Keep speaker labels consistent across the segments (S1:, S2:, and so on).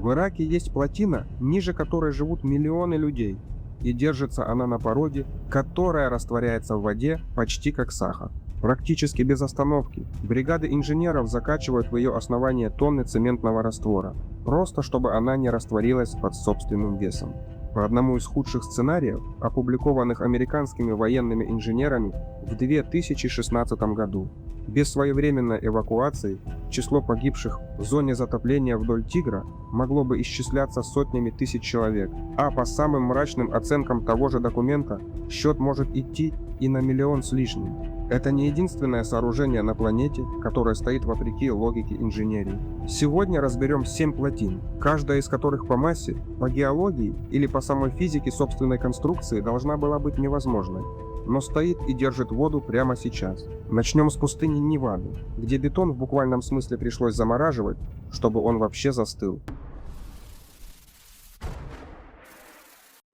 S1: В Ираке есть плотина, ниже которой живут миллионы людей, и держится она на породе, которая растворяется в воде почти как сахар. Практически без остановки бригады инженеров закачивают в ее основание тонны цементного раствора, просто чтобы она не растворилась под собственным весом. По одному из худших сценариев, опубликованных американскими военными инженерами в 2016 году, без своевременной эвакуации число погибших в зоне затопления вдоль Тигра могло бы исчисляться сотнями тысяч человек, а по самым мрачным оценкам того же документа счет может идти и на миллион с лишним. Это не единственное сооружение на планете, которое стоит вопреки логике инженерии. Сегодня разберем 7 плотин, каждая из которых по массе, по геологии или по самой физике собственной конструкции должна была быть невозможной, но стоит и держит воду прямо сейчас. Начнем с пустыни Невады, где бетон в буквальном смысле пришлось замораживать, чтобы он вообще застыл.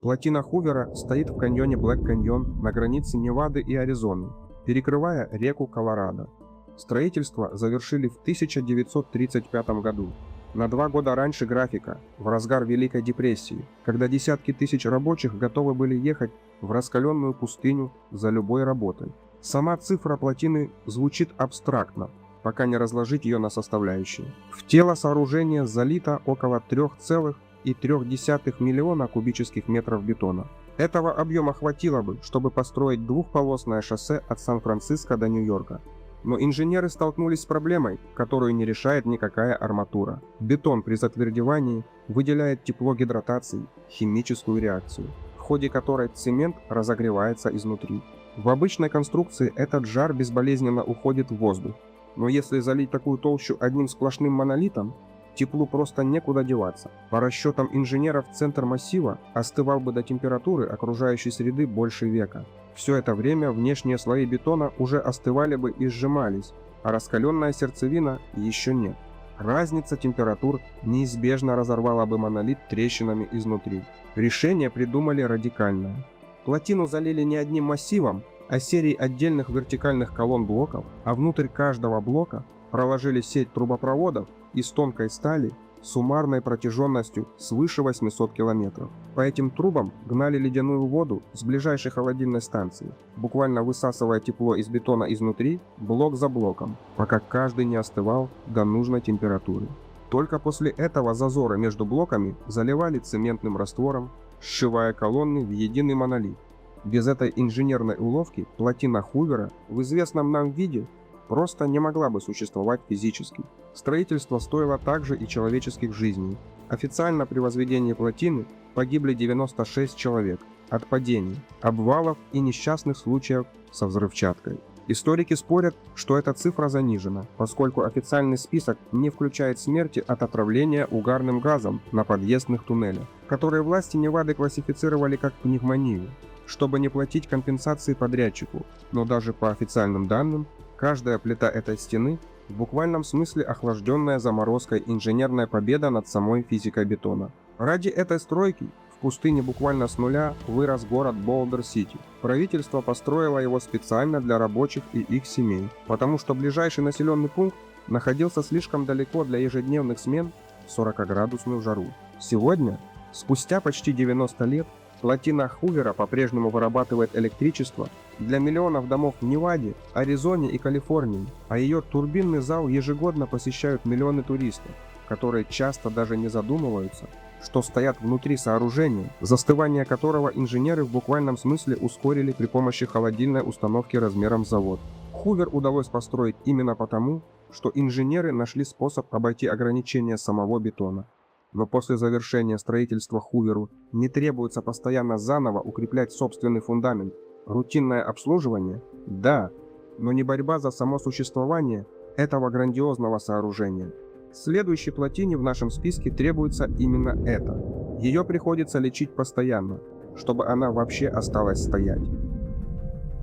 S1: Плотина Хувера стоит в каньоне Блэк Каньон на границе Невады и Аризоны, перекрывая реку Колорадо. Строительство завершили в 1935 году, на 2 года раньше графика, в разгар Великой депрессии, когда десятки тысяч рабочих готовы были ехать в раскаленную пустыню за любой работой. Сама цифра плотины звучит абстрактно, пока не разложить ее на составляющие. В тело сооружения залито около 3,3 миллиона кубических метров бетона. Этого объема хватило бы, чтобы построить двухполосное шоссе от Сан-Франциско до Нью-Йорка. Но инженеры столкнулись с проблемой, которую не решает никакая арматура. Бетон при затвердевании выделяет тепло гидратации, химическую реакцию, в ходе которой цемент разогревается изнутри. В обычной конструкции этот жар безболезненно уходит в воздух, но если залить такую толщу одним сплошным монолитом, теплу просто некуда деваться. По расчетам инженеров, центр массива остывал бы до температуры окружающей среды больше века. Все это время внешние слои бетона уже остывали бы и сжимались, а раскаленная сердцевина еще нет. Разница температур неизбежно разорвала бы монолит трещинами изнутри. Решение придумали радикальное. Плотину залили не одним массивом, а серией отдельных вертикальных колонн блоков, а внутрь каждого блока проложили сеть трубопроводов из тонкой стали с суммарной протяженностью свыше 800 километров. По этим трубам гнали ледяную воду с ближайшей холодильной станции, буквально высасывая тепло из бетона изнутри, блок за блоком, пока каждый не остывал до нужной температуры. Только после этого зазоры между блоками заливали цементным раствором, сшивая колонны в единый монолит. Без этой инженерной уловки плотина Хувера в известном нам виде просто не могла бы существовать физически. Строительство стоило также и человеческих жизней. Официально при возведении плотины погибли 96 человек от падений, обвалов и несчастных случаев со взрывчаткой. Историки спорят, что эта цифра занижена, поскольку официальный список не включает смерти от отравления угарным газом на подъездных туннелях, которые власти Невады классифицировали как пневмонию, чтобы не платить компенсации подрядчику, но даже по официальным данным, каждая плита этой стены в буквальном смысле охлажденная заморозкой инженерная победа над самой физикой бетона. Ради этой стройки в пустыне буквально с нуля вырос город Болдер-Сити. Правительство построило его специально для рабочих и их семей, потому что ближайший населенный пункт находился слишком далеко для ежедневных смен в 40-градусную жару. Сегодня, спустя почти 90 лет, плотина Хувера по-прежнему вырабатывает электричество для миллионов домов в Неваде, Аризоне и Калифорнии, а ее турбинный зал ежегодно посещают миллионы туристов, которые часто даже не задумываются, что стоят внутри сооружения, застывание которого инженеры в буквальном смысле ускорили при помощи холодильной установки размером с завод. Хувер удалось построить именно потому, что инженеры нашли способ обойти ограничения самого бетона. Но после завершения строительства Хуверу не требуется постоянно заново укреплять собственный фундамент. Рутинное обслуживание? Да, но не борьба за само существование этого грандиозного сооружения. Следующей плотине в нашем списке требуется именно это. Ее приходится лечить постоянно, чтобы она вообще осталась стоять.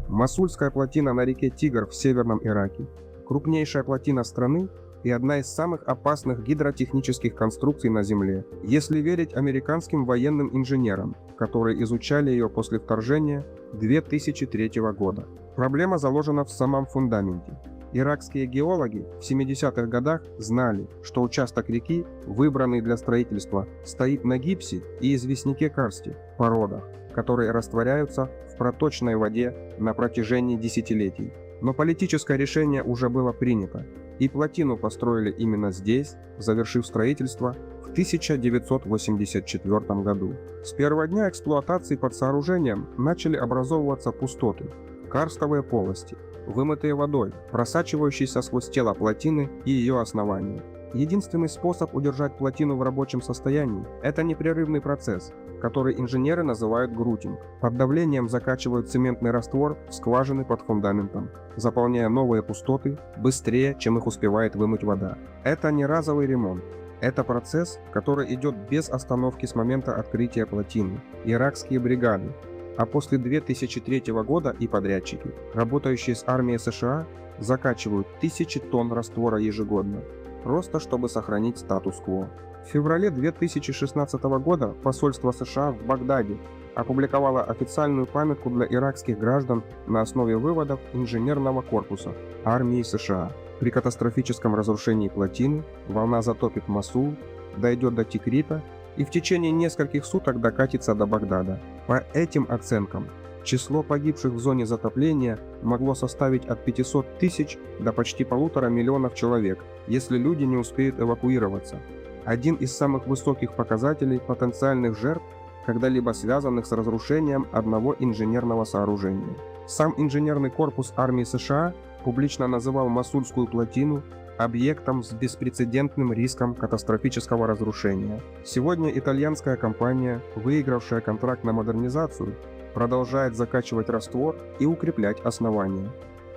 S1: Масульская плотина на реке Тигр в северном Ираке. Крупнейшая плотина страны и одна из самых опасных гидротехнических конструкций на Земле, если верить американским военным инженерам, которые изучали ее после вторжения 2003 года. Проблема заложена в самом фундаменте. Иракские геологи в 70-х годах знали, что участок реки, выбранный для строительства, стоит на гипсе и известняке карсте, породах, которые растворяются в проточной воде на протяжении десятилетий. Но политическое решение уже было принято, и плотину построили именно здесь, завершив строительство в 1984 году. С первого дня эксплуатации под сооружением начали образовываться пустоты, карстовые полости, вымытые водой, просачивающиеся сквозь тело плотины и ее основание. Единственный способ удержать плотину в рабочем состоянии – это непрерывный процесс, который инженеры называют грутинг. Под давлением закачивают цементный раствор в скважины под фундаментом, заполняя новые пустоты быстрее, чем их успевает вымыть вода. Это не разовый ремонт. Это процесс, который идет без остановки с момента открытия плотины. Иракские бригады, а после 2003 года и подрядчики, работающие с армией США, закачивают тысячи тонн раствора ежегодно, просто чтобы сохранить статус-кво. В феврале 2016 года посольство США в Багдаде опубликовало официальную памятку для иракских граждан на основе выводов инженерного корпуса армии США. При катастрофическом разрушении плотины волна затопит Мосул, дойдет до Тикрита и в течение нескольких суток докатится до Багдада. По этим оценкам, число погибших в зоне затопления могло составить от 500 тысяч до почти 1,5 миллиона человек, если люди не успеют эвакуироваться. Один из самых высоких показателей потенциальных жертв, когда-либо связанных с разрушением одного инженерного сооружения. Сам инженерный корпус армии США публично называл Мосульскую плотину объектом с беспрецедентным риском катастрофического разрушения. Сегодня итальянская компания, выигравшая контракт на модернизацию, продолжает закачивать раствор и укреплять основания.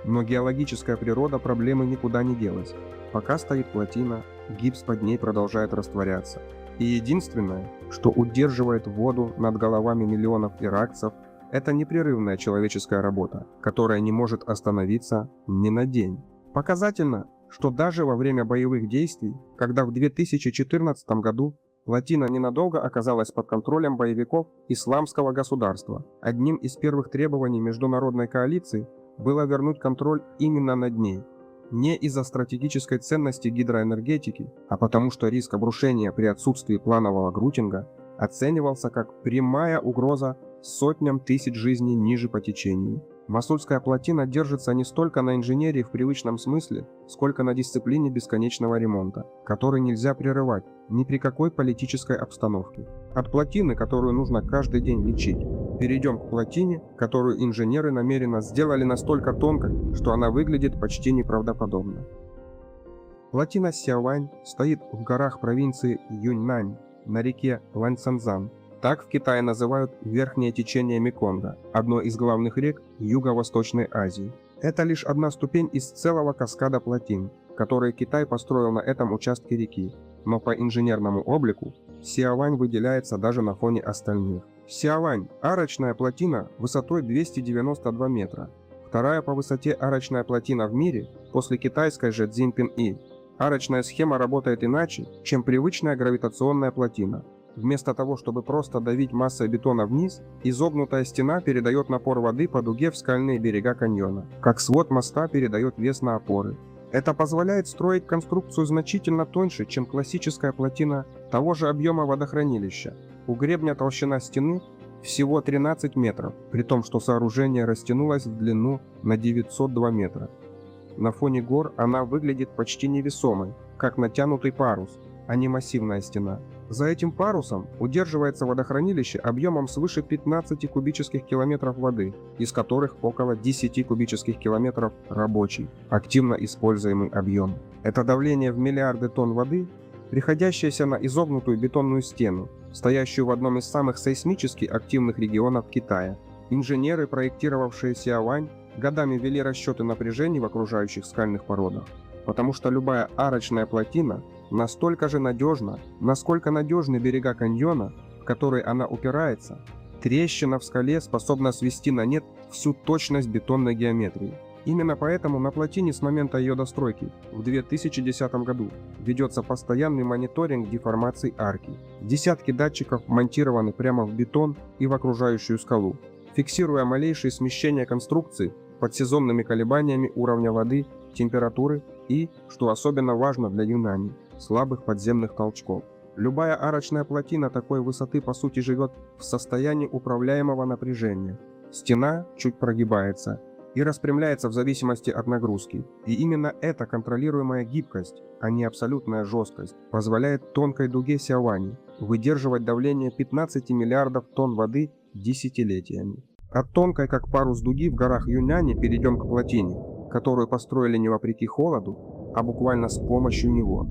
S1: Но геологическая природа проблемы никуда не делась. Пока стоит плотина, гипс под ней продолжает растворяться. И единственное, что удерживает воду над головами миллионов иракцев, это непрерывная человеческая работа, которая не может остановиться ни на день. Показательно, что даже во время боевых действий, когда в 2014 году плотина ненадолго оказалась под контролем боевиков Исламского государства, одним из первых требований международной коалиции было вернуть контроль именно над ней. Не из-за стратегической ценности гидроэнергетики, а потому что риск обрушения при отсутствии планового грутинга оценивался как прямая угроза сотням тысяч жизней ниже по течению. Мосульская плотина держится не столько на инженерии в привычном смысле, сколько на дисциплине бесконечного ремонта, который нельзя прерывать ни при какой политической обстановке. От плотины, которую нужно каждый день лечить, перейдем к плотине, которую инженеры намеренно сделали настолько тонкой, что она выглядит почти неправдоподобно. Плотина Сяовань стоит в горах провинции Юньнань на реке Ланьцанзан. Так в Китае называют верхнее течение Меконга, одной из главных рек Юго-Восточной Азии. Это лишь одна ступень из целого каскада плотин, которые Китай построил на этом участке реки, но по инженерному облику Сяовань выделяется даже на фоне остальных. Сяовань – арочная плотина высотой 292 метра, вторая по высоте арочная плотина в мире после китайской же Цзиньпин-И. Арочная схема работает иначе, чем привычная гравитационная плотина. Вместо того, чтобы просто давить массой бетона вниз, изогнутая стена передает напор воды по дуге в скальные берега каньона, как свод моста передает вес на опоры. Это позволяет строить конструкцию значительно тоньше, чем классическая плотина того же объема водохранилища. У гребня толщина стены всего 13 метров, при том, что сооружение растянулось в длину на 902 метра. На фоне гор она выглядит почти невесомой, как натянутый парус, а не массивная стена. За этим парусом удерживается водохранилище объемом свыше 15 кубических километров воды, из которых около 10 кубических километров рабочий, активно используемый объем. Это давление в миллиарды тонн воды, приходящееся на изогнутую бетонную стену, стоящую в одном из самых сейсмически активных регионов Китая. Инженеры, проектировавшие Сяовань, годами вели расчеты напряжений в окружающих скальных породах, потому что любая арочная плотина настолько же надежна, насколько надежны берега каньона, в который она упирается. Трещина в скале способна свести на нет всю точность бетонной геометрии. Именно поэтому на плотине с момента ее достройки в 2010 году ведется постоянный мониторинг деформаций арки. Десятки датчиков монтированы прямо в бетон и в окружающую скалу, фиксируя малейшие смещения конструкции под сезонными колебаниями уровня воды температуры и, что особенно важно для Юнани, слабых подземных толчков. Любая арочная плотина такой высоты по сути живет в состоянии управляемого напряжения. Стена чуть прогибается и распрямляется в зависимости от нагрузки. И именно эта контролируемая гибкость, а не абсолютная жесткость, позволяет тонкой дуге Сиавани выдерживать давление 15 миллиардов тонн воды десятилетиями. От тонкой как парус дуги в горах Юняни перейдем к плотине, которую построили не вопреки холоду, а буквально с помощью него.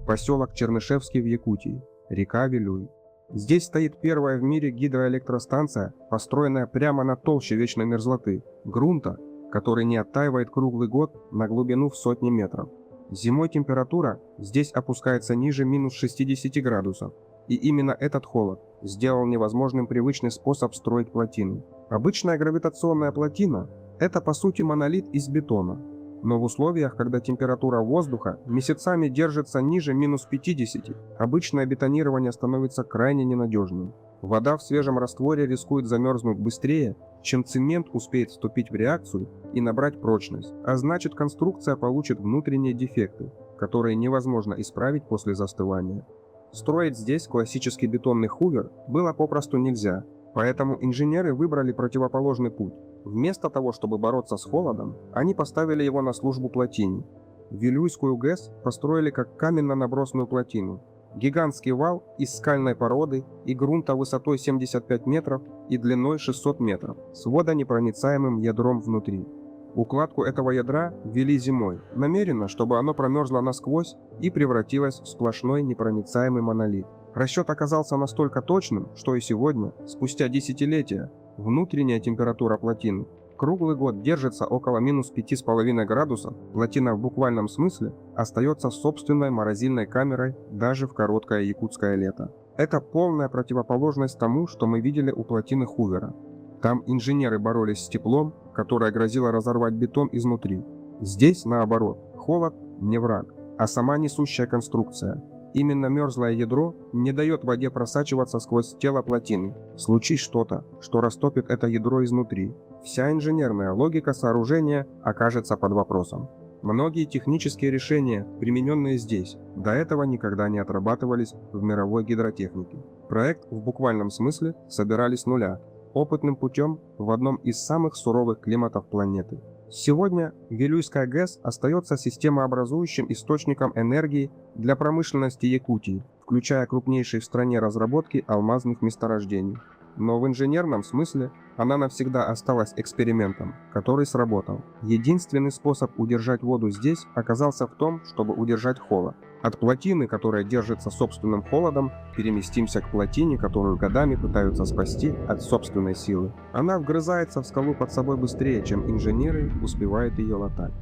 S1: Поселок Чернышевский в Якутии, река Вилюй. Здесь стоит первая в мире гидроэлектростанция, построенная прямо на толще вечной мерзлоты, грунта, который не оттаивает круглый год на глубину в сотни метров. Зимой температура здесь опускается ниже минус 60 градусов, и именно этот холод сделал невозможным привычный способ строить плотины. Обычная гравитационная плотина – это по сути монолит из бетона. Но в условиях, когда температура воздуха месяцами держится ниже минус 50, обычное бетонирование становится крайне ненадежным. Вода в свежем растворе рискует замерзнуть быстрее, чем цемент успеет вступить в реакцию и набрать прочность, а значит конструкция получит внутренние дефекты, которые невозможно исправить после застывания. Строить здесь классический бетонный хувер было попросту нельзя, поэтому инженеры выбрали противоположный путь. Вместо того, чтобы бороться с холодом, они поставили его на службу плотине. Вилюйскую ГЭС построили как каменно-набросную плотину. Гигантский вал из скальной породы и грунта высотой 75 метров и длиной 600 метров, с водонепроницаемым ядром внутри. Укладку этого ядра ввели зимой, намеренно, чтобы оно промерзло насквозь и превратилось в сплошной непроницаемый монолит. Расчет оказался настолько точным, что и сегодня, спустя десятилетия, внутренняя температура плотины круглый год держится около минус 5,5 градусов, плотина в буквальном смысле остается собственной морозильной камерой даже в короткое якутское лето. Это полная противоположность тому, что мы видели у плотины Хувера. Там инженеры боролись с теплом, которое грозило разорвать бетон изнутри. Здесь, наоборот, холод не враг, а сама несущая конструкция. Именно мерзлое ядро не дает воде просачиваться сквозь тело плотины. Случись что-то, что растопит это ядро изнутри, вся инженерная логика сооружения окажется под вопросом. Многие технические решения, примененные здесь, до этого никогда не отрабатывались в мировой гидротехнике. Проект в буквальном смысле собирали с нуля, опытным путем в одном из самых суровых климатов планеты. Сегодня Вилюйская ГЭС остается системообразующим источником энергии для промышленности Якутии, включая крупнейшие в стране разработки алмазных месторождений. Но в инженерном смысле она навсегда осталась экспериментом, который сработал. Единственный способ удержать воду здесь оказался в том, чтобы удержать холод. От плотины, которая держится собственным холодом, переместимся к плотине, которую годами пытаются спасти от собственной силы. Она вгрызается в скалу под собой быстрее, чем инженеры успевают ее латать.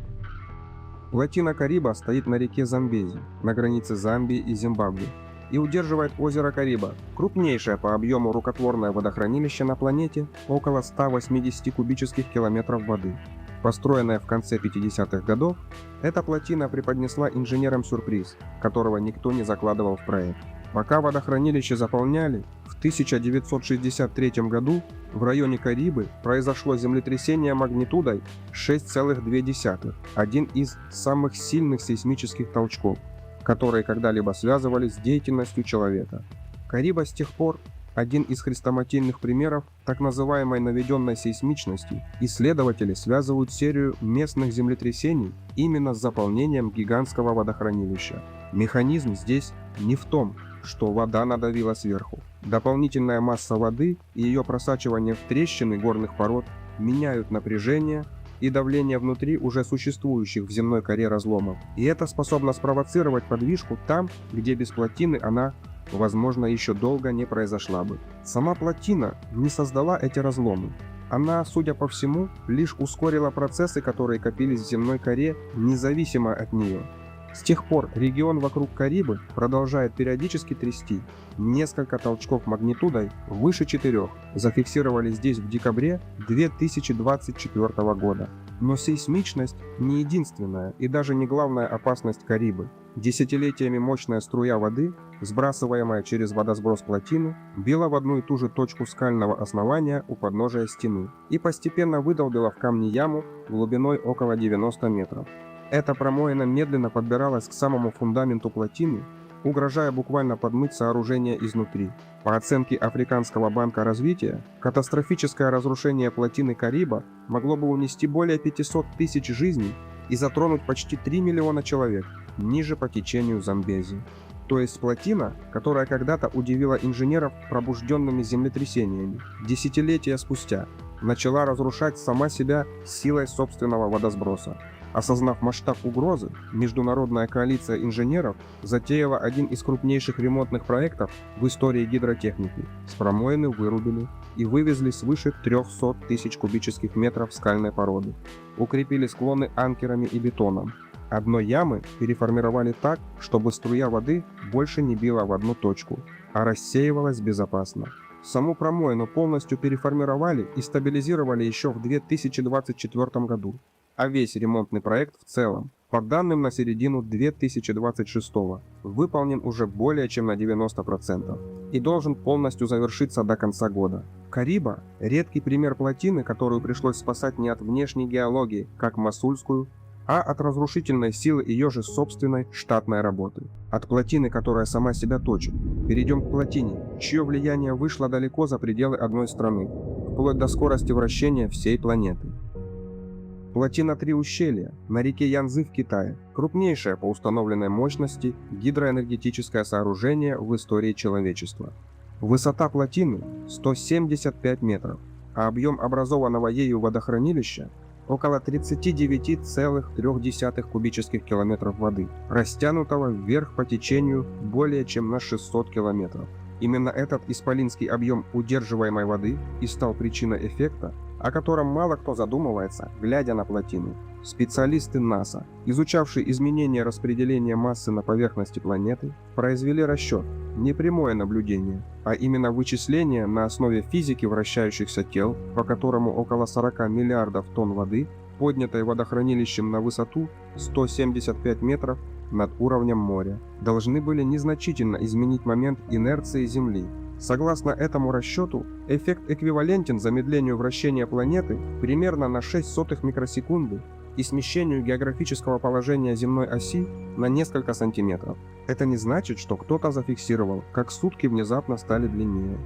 S1: Плотина Кариба стоит на реке Замбези, на границе Замбии и Зимбабве, и удерживает озеро Кариба, крупнейшее по объему рукотворное водохранилище на планете, около 180 кубических километров воды. Построенная в конце 50-х годов, эта плотина преподнесла инженерам сюрприз, которого никто не закладывал в проект. Пока водохранилище заполняли, в 1963 году в районе Карибы произошло землетрясение магнитудой 6,2, один из самых сильных сейсмических толчков, которые когда-либо связывались с деятельностью человека. Кариба с тех пор один из хрестоматийных примеров так называемой наведенной сейсмичности. Исследователи связывают серию местных землетрясений именно с заполнением гигантского водохранилища. Механизм здесь не в том, что вода надавила сверху. Дополнительная масса воды и ее просачивание в трещины горных пород меняют напряжение и давление внутри уже существующих в земной коре разломов. И это способно спровоцировать подвижку там, где без плотины она, возможно, еще долго не произошла бы. Сама плотина не создала эти разломы. Она, судя по всему, лишь ускорила процессы, которые копились в земной коре, независимо от нее. С тех пор регион вокруг Карибы продолжает периодически трясти. Несколько толчков магнитудой выше 4 зафиксировали здесь в декабре 2024 года. Но сейсмичность не единственная и даже не главная опасность Карибы. Десятилетиями мощная струя воды, сбрасываемая через водосброс плотины, била в одну и ту же точку скального основания у подножия стены и постепенно выдолбила в камне яму глубиной около 90 метров. Эта промоина медленно подбиралась к самому фундаменту плотины, угрожая буквально подмыть сооружение изнутри. По оценке Африканского банка развития, катастрофическое разрушение плотины Кариба могло бы унести более 500 тысяч жизней и затронуть почти 3 миллиона человек ниже по течению Замбези. То есть плотина, которая когда-то удивила инженеров пробужденными землетрясениями, десятилетия спустя начала разрушать сама себя силой собственного водосброса. Осознав масштаб угрозы, международная коалиция инженеров затеяла один из крупнейших ремонтных проектов в истории гидротехники. С промоины вырубили и вывезли свыше 300 тысяч кубических метров скальной породы. Укрепили склоны анкерами и бетоном. Одно ямы переформировали так, чтобы струя воды больше не била в одну точку, а рассеивалась безопасно. Саму промоину полностью переформировали и стабилизировали еще в 2024 году. А весь ремонтный проект в целом, по данным на середину 2026, выполнен уже более чем на 90% и должен полностью завершиться до конца года. Кариба – редкий пример плотины, которую пришлось спасать не от внешней геологии, как Мосульскую, а от разрушительной силы ее же собственной штатной работы. От плотины, которая сама себя точит, перейдем к плотине, чье влияние вышло далеко за пределы одной страны, вплоть до скорости вращения всей планеты. Плотина Три ущелья на реке Янцзы в Китае – крупнейшее по установленной мощности гидроэнергетическое сооружение в истории человечества. Высота плотины – 175 метров, а объем образованного ею водохранилища – около 39,3 кубических километров воды, растянутого вверх по течению более чем на 600 километров. Именно этот исполинский объем удерживаемой воды и стал причиной эффекта, о котором мало кто задумывается, глядя на плотину. Специалисты НАСА, изучавшие изменения распределения массы на поверхности планеты, произвели расчет, не прямое наблюдение, а именно вычисление на основе физики вращающихся тел, по которому около 40 миллиардов тонн воды, поднятой водохранилищем на высоту 175 метров над уровнем моря, должны были незначительно изменить момент инерции Земли. Согласно этому расчету, эффект эквивалентен замедлению вращения планеты примерно на 0,06 микросекунды и смещению географического положения земной оси на несколько сантиметров. Это не значит, что кто-то зафиксировал, как сутки внезапно стали длиннее.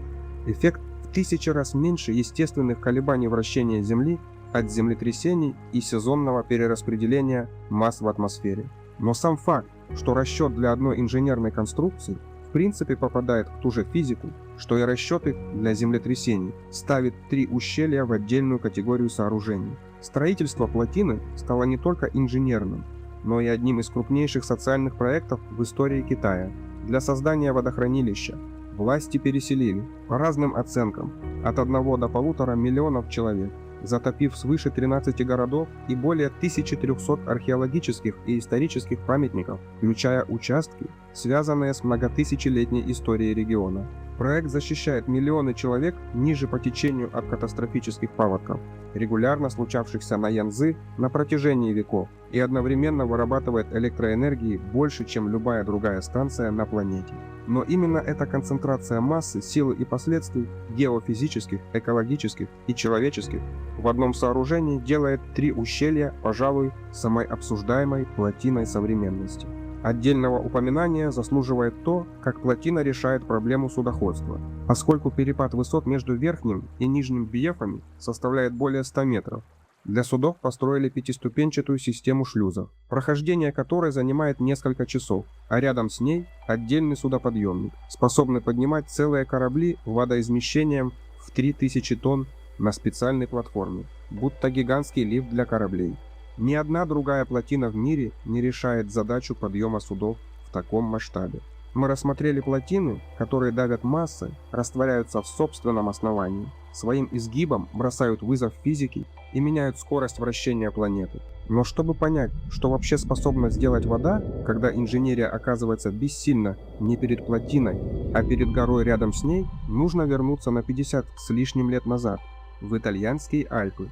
S1: Эффект в 1000 раз меньше естественных колебаний вращения Земли от землетрясений и сезонного перераспределения масс в атмосфере. Но сам факт, что расчет для одной инженерной конструкции в принципе попадает в ту же физику, что и расчеты для землетрясений, ставит Три ущелья в отдельную категорию сооружений. Строительство плотины стало не только инженерным, но и одним из крупнейших социальных проектов в истории Китая. Для создания водохранилища власти переселили, по разным оценкам, от 1 до 1,5 миллионов человек, затопив свыше 13 городов и более 1300 археологических и исторических памятников, включая участки, связанные с многотысячелетней историей региона. Проект защищает миллионы человек ниже по течению от катастрофических паводков, регулярно случавшихся на Янцзы на протяжении веков, и одновременно вырабатывает электроэнергии больше, чем любая другая станция на планете. Но именно эта концентрация массы, силы и последствий геофизических, экологических и человеческих в одном сооружении делает Три ущелья, пожалуй, самой обсуждаемой плотиной современности. Отдельного упоминания заслуживает то, как плотина решает проблему судоходства, поскольку перепад высот между верхним и нижним бьефами составляет более 100 метров. Для судов построили пятиступенчатую систему шлюзов, прохождение которой занимает несколько часов, а рядом с ней отдельный судоподъемник, способный поднимать целые корабли водоизмещением в 3000 тонн на специальной платформе, будто гигантский лифт для кораблей. Ни одна другая плотина в мире не решает задачу подъема судов в таком масштабе. Мы рассмотрели плотины, которые давят массы, растворяются в собственном основании, своим изгибом бросают вызов физике и меняют скорость вращения планеты. Но чтобы понять, что вообще способна сделать вода, когда инженерия оказывается бессильна не перед плотиной, а перед горой рядом с ней, нужно вернуться на 50 с лишним лет назад, в итальянские Альпы.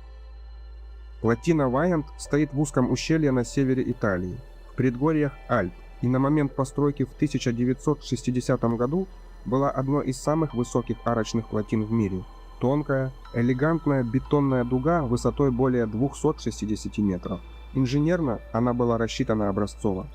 S1: Плотина Ваянт стоит в узком ущелье на севере Италии, в предгорьях Альп. и на момент постройки в 1960 году была одной из самых высоких арочных плотин в мире. Тонкая, элегантная бетонная дуга высотой более 260 метров. Инженерно она была рассчитана образцово.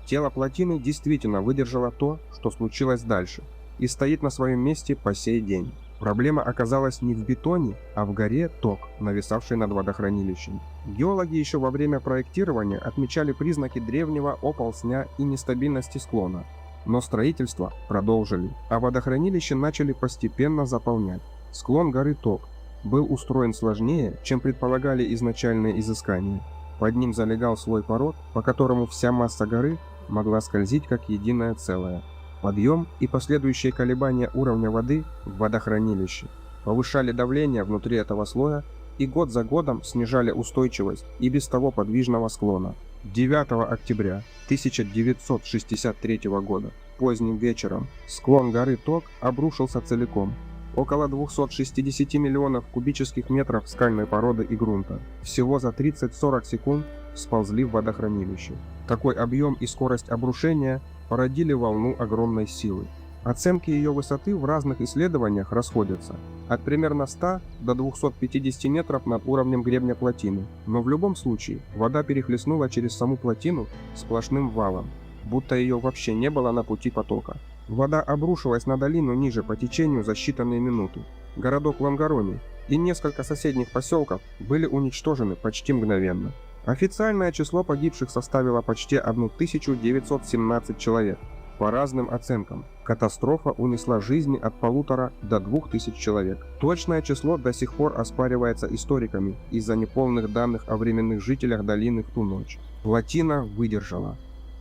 S1: Тело плотины действительно выдержало то, что случилось дальше, и стоит на своем месте по сей день. Проблема оказалась не в бетоне, а в горе Ток, нависавшей над водохранилищем. Геологи еще во время проектирования отмечали признаки древнего оползня и нестабильности склона. Но строительство продолжили, а водохранилище начали постепенно заполнять. Склон горы Ток был устроен сложнее, чем предполагали изначальные изыскания. Под ним залегал слой пород, по которому вся масса горы могла скользить как единое целое. Подъем и последующие колебания уровня воды в водохранилище повышали давление внутри этого слоя и год за годом снижали устойчивость и без того подвижного склона. 9 октября 1963 года поздним вечером склон горы Ток обрушился целиком. Около 260 миллионов кубических метров скальной породы и грунта всего за 30-40 секунд сползли в водохранилище. Такой объем и скорость обрушения породили волну огромной силы. Оценки ее высоты в разных исследованиях расходятся от примерно 100 до 250 метров над уровнем гребня плотины, но в любом случае вода перехлестнула через саму плотину сплошным валом, будто ее вообще не было на пути потока. Вода обрушилась на долину ниже по течению за считанные минуты. Городок Лангарони и несколько соседних поселков были уничтожены почти мгновенно. Официальное число погибших составило почти 1917 человек. По разным оценкам, катастрофа унесла жизни от 1500 до 2000 человек. Точное число до сих пор оспаривается историками из-за неполных данных о временных жителях долины в ту ночь. Плотина выдержала.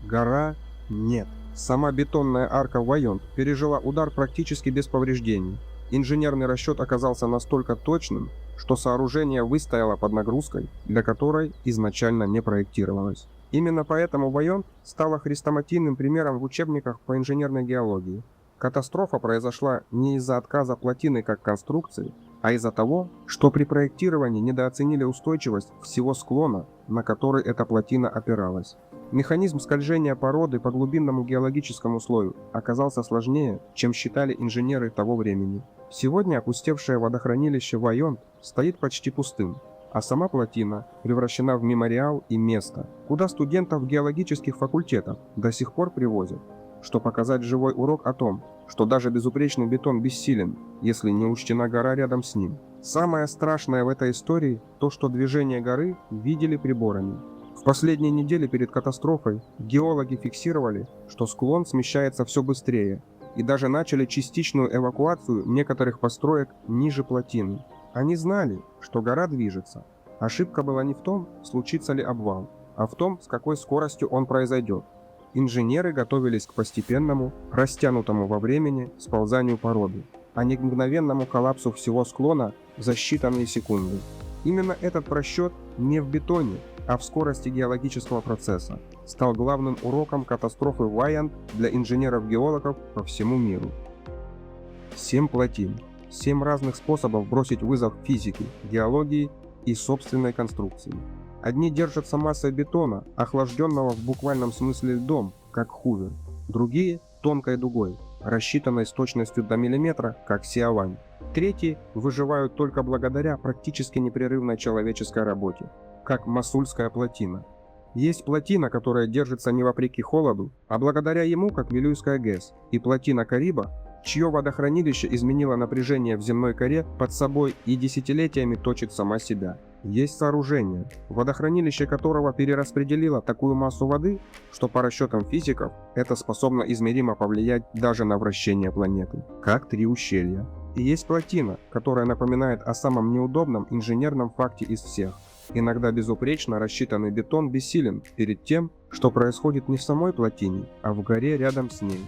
S1: Гора – нет. Сама бетонная арка Вайонт пережила удар практически без повреждений. Инженерный расчет оказался настолько точным, что сооружение выстояло под нагрузкой, для которой изначально не проектировалось. Именно поэтому Вайонт стала хрестоматийным примером в учебниках по инженерной геологии. Катастрофа произошла не из-за отказа плотины как конструкции, а из-за того, что при проектировании недооценили устойчивость всего склона, на который эта плотина опиралась. Механизм скольжения породы по глубинному геологическому слою оказался сложнее, чем считали инженеры того времени. Сегодня опустевшее водохранилище Вайонт стоит почти пустым, а сама плотина превращена в мемориал и место, куда студентов геологических факультетов до сих пор привозят, что показать живой урок о том, что даже безупречный бетон бессилен, если не учтена гора рядом с ним. Самое страшное в этой истории то, что движение горы видели приборами. В последние недели перед катастрофой геологи фиксировали, что склон смещается все быстрее, и даже начали частичную эвакуацию некоторых построек ниже плотины. Они знали, что гора движется. Ошибка была не в том, случится ли обвал, а в том, с какой скоростью он произойдет. Инженеры готовились к постепенному, растянутому во времени сползанию породы, а не к мгновенному коллапсу всего склона за считанные секунды. Именно этот просчет не в бетоне, а в скорости геологического процесса стал главным уроком катастрофы Вайонт для инженеров-геологов по всему миру. 7 плотин, 7 разных способов бросить вызов физике, геологии и собственной конструкции. Одни держатся массой бетона, охлажденного в буквальном смысле льдом, как хувер, другие – тонкой дугой, рассчитанной с точностью до миллиметра, как сиавань. Третьи выживают только благодаря практически непрерывной человеческой работе, как Масульская плотина. Есть плотина, которая держится не вопреки холоду, а благодаря ему, как Вилюйская ГЭС, и плотина Кариба, чье водохранилище изменило напряжение в земной коре под собой и десятилетиями точит сама себя. Есть сооружение, водохранилище которого перераспределило такую массу воды, что по расчетам физиков это способно измеримо повлиять даже на вращение планеты, как 3 ущелья. И есть плотина, которая напоминает о самом неудобном инженерном факте из всех. Иногда безупречно рассчитанный бетон бессилен перед тем, что происходит не в самой плотине, а в горе рядом с ней.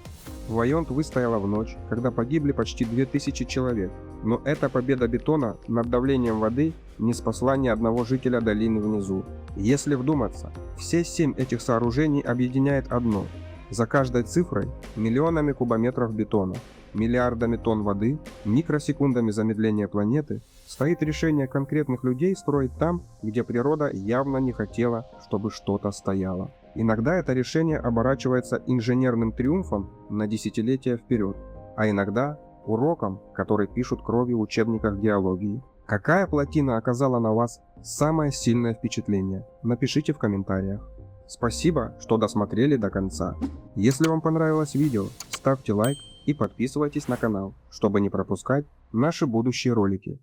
S1: Вайонт выстояла в ночь, когда погибли почти 2000 человек, но эта победа бетона над давлением воды не спасла ни одного жителя долины внизу. Если вдуматься, все 7 этих сооружений объединяет одно. За каждой цифрой миллионами кубометров бетона, миллиардами тонн воды, микросекундами замедления планеты стоит решение конкретных людей строить там, где природа явно не хотела, чтобы что-то стояло. Иногда это решение оборачивается инженерным триумфом на десятилетия вперед, а иногда уроком, который пишут кровью в учебниках геологии. Какая плотина оказала на вас самое сильное впечатление? Напишите в комментариях. Спасибо, что досмотрели до конца. Если вам понравилось видео, ставьте лайк и подписывайтесь на канал, чтобы не пропускать наши будущие ролики.